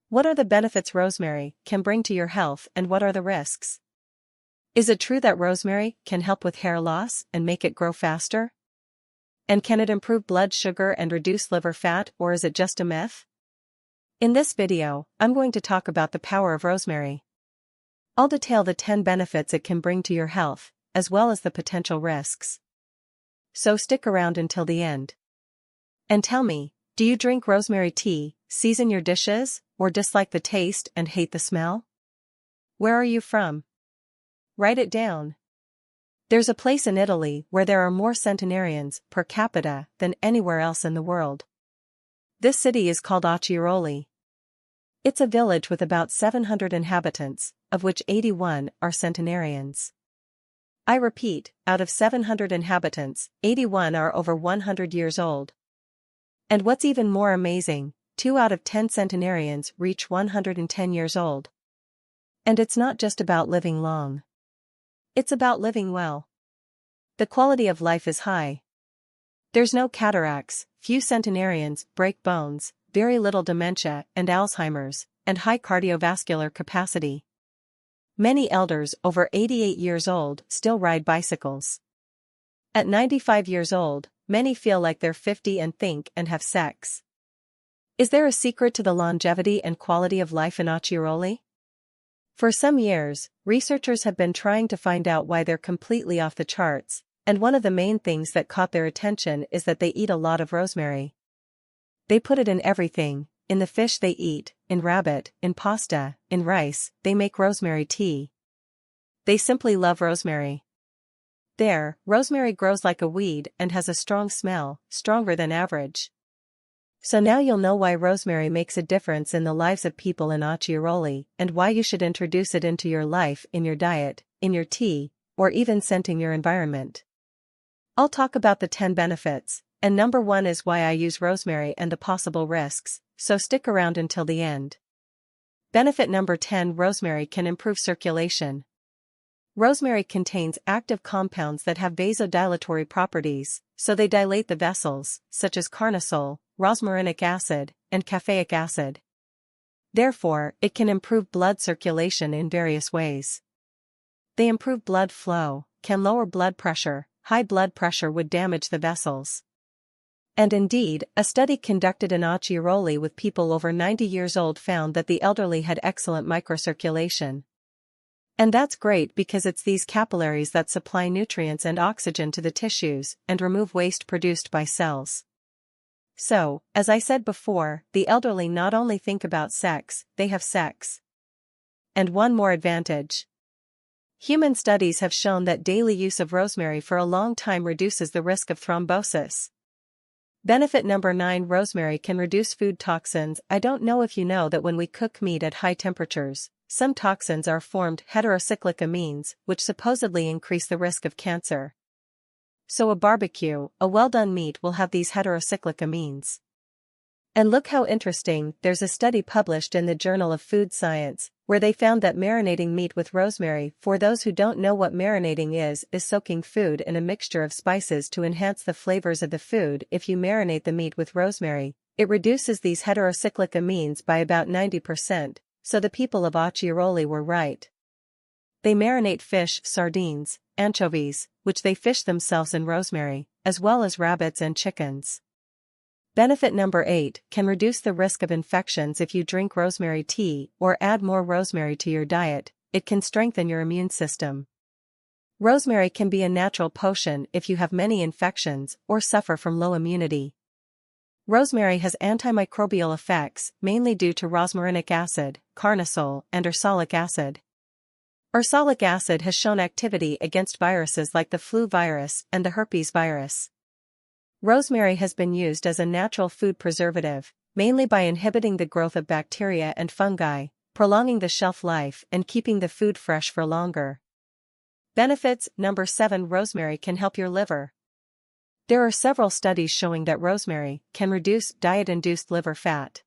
What are the benefits rosemary can bring to your health and what are the risks? Is it true that rosemary can help with hair loss and make it grow faster? And can it improve blood sugar and reduce liver fat, or is it just a myth? In this video, I'm going to talk about the power of rosemary. I'll detail the 10 benefits it can bring to your health, as well as the potential risks. So stick around until the end. And tell me, do you drink rosemary tea, season your dishes, or dislike the taste and hate the smell? Where are you from? Write it down. There's a place in Italy where there are more centenarians per capita than anywhere else in the world. This city is called Acciaroli. It's a village with about 700 inhabitants, of which 81 are centenarians. I repeat, out of 700 inhabitants, 81 are over 100 years old. And what's even more amazing, 2 out of 10 centenarians reach 110 years old. And it's not just about living long. It's about living well. The quality of life is high. There's no cataracts, few centenarians break bones, very little dementia and Alzheimer's, and high cardiovascular capacity. Many elders over 88 years old still ride bicycles. At 95 years old, many feel like they're 50 and think and have sex. Is there a secret to the longevity and quality of life in Acciaroli? For some years, researchers have been trying to find out why they're completely off the charts, and one of the main things that caught their attention is that they eat a lot of rosemary. They put it in everything, in the fish they eat, in rabbit, in pasta, in rice, they make rosemary tea. They simply love rosemary. There, rosemary grows like a weed and has a strong smell, stronger than average. So now you'll know why rosemary makes a difference in the lives of people in Acciaroli and why you should introduce it into your life, in your diet, in your tea, or even scenting your environment. I'll talk about the 10 benefits, and number 1 is why I use rosemary and the possible risks, so stick around until the end. Benefit number 10: rosemary can improve circulation. Rosemary contains active compounds that have vasodilatory properties, so they dilate the vessels, such as carnosol, rosmarinic acid, and caffeic acid. Therefore, it can improve blood circulation in various ways. They improve blood flow, can lower blood pressure. High blood pressure would damage the vessels. And indeed, a study conducted in Acciaroli with people over 90 years old found that the elderly had excellent microcirculation. And that's great because it's these capillaries that supply nutrients and oxygen to the tissues and remove waste produced by cells. So, as I said before, the elderly not only think about sex, they have sex. And one more advantage. Human studies have shown that daily use of rosemary for a long time reduces the risk of thrombosis. Benefit number 9: rosemary can reduce food toxins. I don't know if you know that when we cook meat at high temperatures, some toxins are formed, heterocyclic amines, which supposedly increase the risk of cancer. So a barbecue, a well-done meat will have these heterocyclic amines. And look how interesting, there's a study published in the Journal of Food Science, where they found that marinating meat with rosemary, for those who don't know what marinating is soaking food in a mixture of spices to enhance the flavors of the food. If you marinate the meat with rosemary, it reduces these heterocyclic amines by about 90%, so the people of Acciaroli were right. They marinate fish, sardines, anchovies, which they fish themselves in rosemary, as well as rabbits and chickens. Benefit number 8: can reduce the risk of infections. If you drink rosemary tea or add more rosemary to your diet, it can strengthen your immune system. Rosemary can be a natural potion if you have many infections or suffer from low immunity. Rosemary has antimicrobial effects, mainly due to rosmarinic acid, carnosol, and ursolic acid. Ursolic acid has shown activity against viruses like the flu virus and the herpes virus. Rosemary has been used as a natural food preservative, mainly by inhibiting the growth of bacteria and fungi, prolonging the shelf life and keeping the food fresh for longer. Benefits number 7: rosemary can help your liver. There are several studies showing that rosemary can reduce diet-induced liver fat.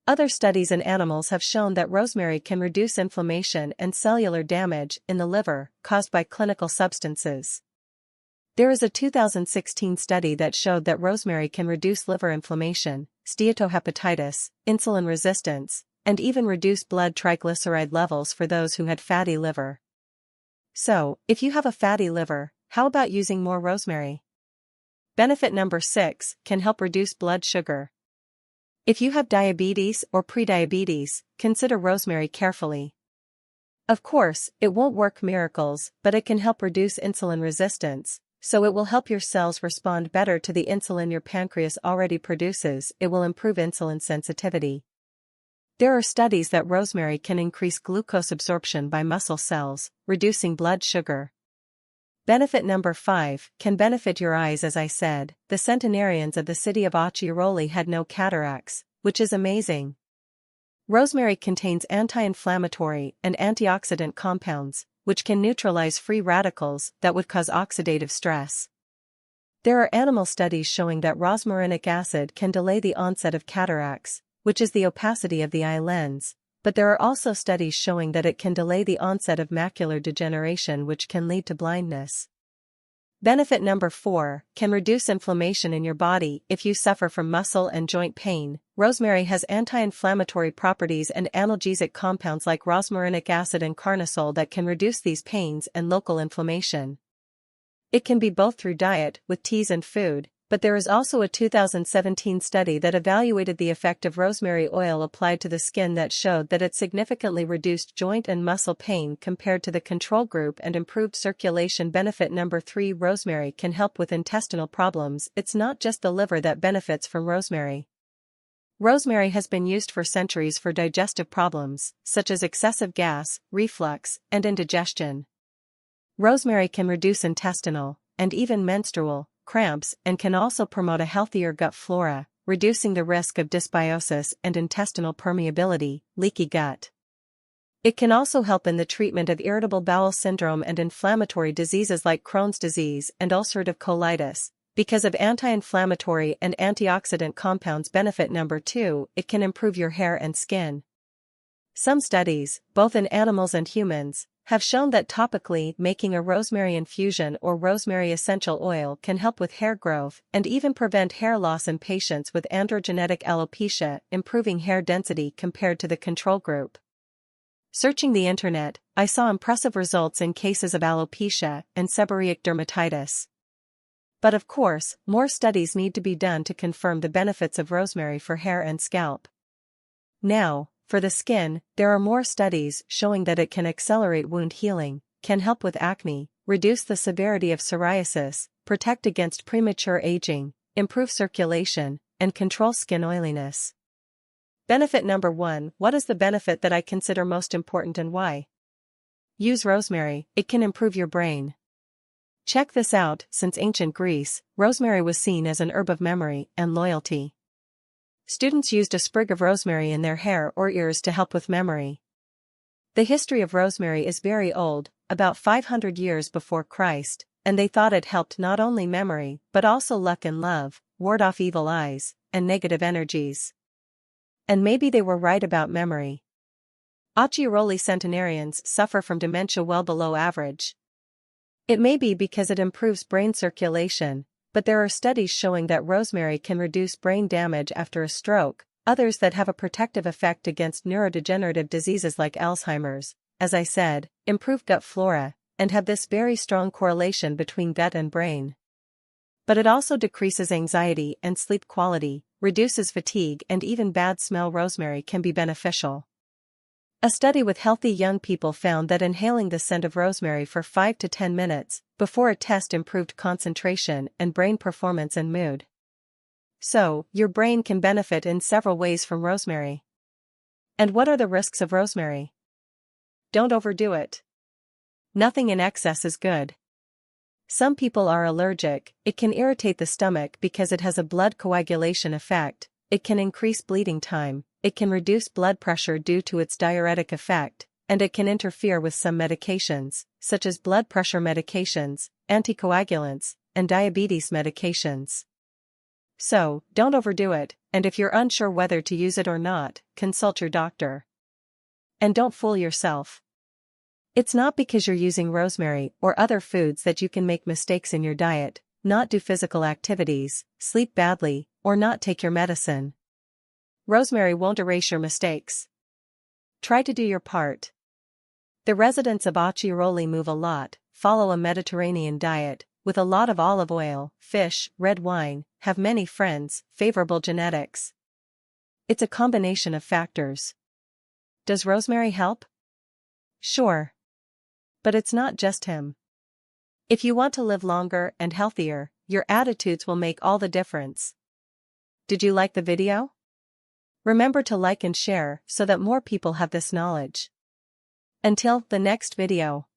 Other studies in animals have shown that rosemary can reduce inflammation and cellular damage in the liver caused by clinical substances. There is a 2016 study that showed that rosemary can reduce liver inflammation, steatohepatitis, insulin resistance, and even reduce blood triglyceride levels for those who had fatty liver. So, if you have a fatty liver, how about using more rosemary? Benefit number 6, can help reduce blood sugar. If you have diabetes or prediabetes, consider rosemary carefully. Of course, it won't work miracles, but it can help reduce insulin resistance, so it will help your cells respond better to the insulin your pancreas already produces. It will improve insulin sensitivity. There are studies that rosemary can increase glucose absorption by muscle cells, reducing blood sugar. Benefit number 5, can benefit your eyes. As I said, the centenarians of the city of Acciaroli had no cataracts, which is amazing. Rosemary contains anti-inflammatory and antioxidant compounds, which can neutralize free radicals that would cause oxidative stress. There are animal studies showing that rosmarinic acid can delay the onset of cataracts, which is the opacity of the eye lens, but there are also studies showing that it can delay the onset of macular degeneration, which can lead to blindness. Benefit number 4, can reduce inflammation in your body. If you suffer from muscle and joint pain, rosemary has anti-inflammatory properties and analgesic compounds like rosmarinic acid and carnosol that can reduce these pains and local inflammation. It can be both through diet, with teas and food, but there is also a 2017 study that evaluated the effect of rosemary oil applied to the skin that showed that it significantly reduced joint and muscle pain compared to the control group and improved circulation. Benefit number 3, rosemary can help with intestinal problems. It's not just the liver that benefits from rosemary. Rosemary has been used for centuries for digestive problems, such as excessive gas, reflux, and indigestion. Rosemary can reduce intestinal, and even menstrual, cramps and can also promote a healthier gut flora, reducing the risk of dysbiosis and intestinal permeability, leaky gut. It can also help in the treatment of irritable bowel syndrome and inflammatory diseases like Crohn's disease and ulcerative colitis, because of anti-inflammatory and antioxidant compounds. Benefit number 2, it can improve your hair and skin. Some studies, both in animals and humans, have shown that topically making a rosemary infusion or rosemary essential oil can help with hair growth and even prevent hair loss in patients with androgenetic alopecia, improving hair density compared to the control group. Searching the internet, I saw impressive results in cases of alopecia and seborrheic dermatitis. But of course, more studies need to be done to confirm the benefits of rosemary for hair and scalp. Now, for the skin, there are more studies showing that it can accelerate wound healing, can help with acne, reduce the severity of psoriasis, protect against premature aging, improve circulation, and control skin oiliness. Benefit number 1, what is the benefit that I consider most important and why? Use rosemary, it can improve your brain. Check this out. Since ancient Greece, rosemary was seen as an herb of memory and loyalty. Students used a sprig of rosemary in their hair or ears to help with memory. The history of rosemary is very old, about 500 years before Christ, and they thought it helped not only memory but also luck and love, ward off evil eyes, and negative energies. And maybe they were right about memory. Acciaroli centenarians suffer from dementia well below average. It may be because it improves brain circulation, but there are studies showing that rosemary can reduce brain damage after a stroke, others that have a protective effect against neurodegenerative diseases like Alzheimer's, as I said, improve gut flora, and have this very strong correlation between gut and brain. But it also decreases anxiety and sleep quality, reduces fatigue, and even bad smell. Rosemary can be beneficial. A study with healthy young people found that inhaling the scent of rosemary for 5 to 10 minutes before a test improved concentration and brain performance and mood. So, your brain can benefit in several ways from rosemary. And what are the risks of rosemary? Don't overdo it. Nothing in excess is good. Some people are allergic. It can irritate the stomach because it has a blood coagulation effect. It can increase bleeding time. It can reduce blood pressure due to its diuretic effect, and it can interfere with some medications, such as blood pressure medications, anticoagulants, and diabetes medications. So, don't overdo it, and if you're unsure whether to use it or not, consult your doctor. And don't fool yourself. It's not because you're using rosemary or other foods that you can make mistakes in your diet, not do physical activities, sleep badly, or not take your medicine. Rosemary won't erase your mistakes. Try to do your part. The residents of Acciaroli move a lot, follow a Mediterranean diet, with a lot of olive oil, fish, red wine, have many friends, favorable genetics. It's a combination of factors. Does Rosemary help? Sure. But it's not just him. If you want to live longer and healthier, your attitudes will make all the difference. Did you like the video? Remember to like and share so that more people have this knowledge. Until the next video.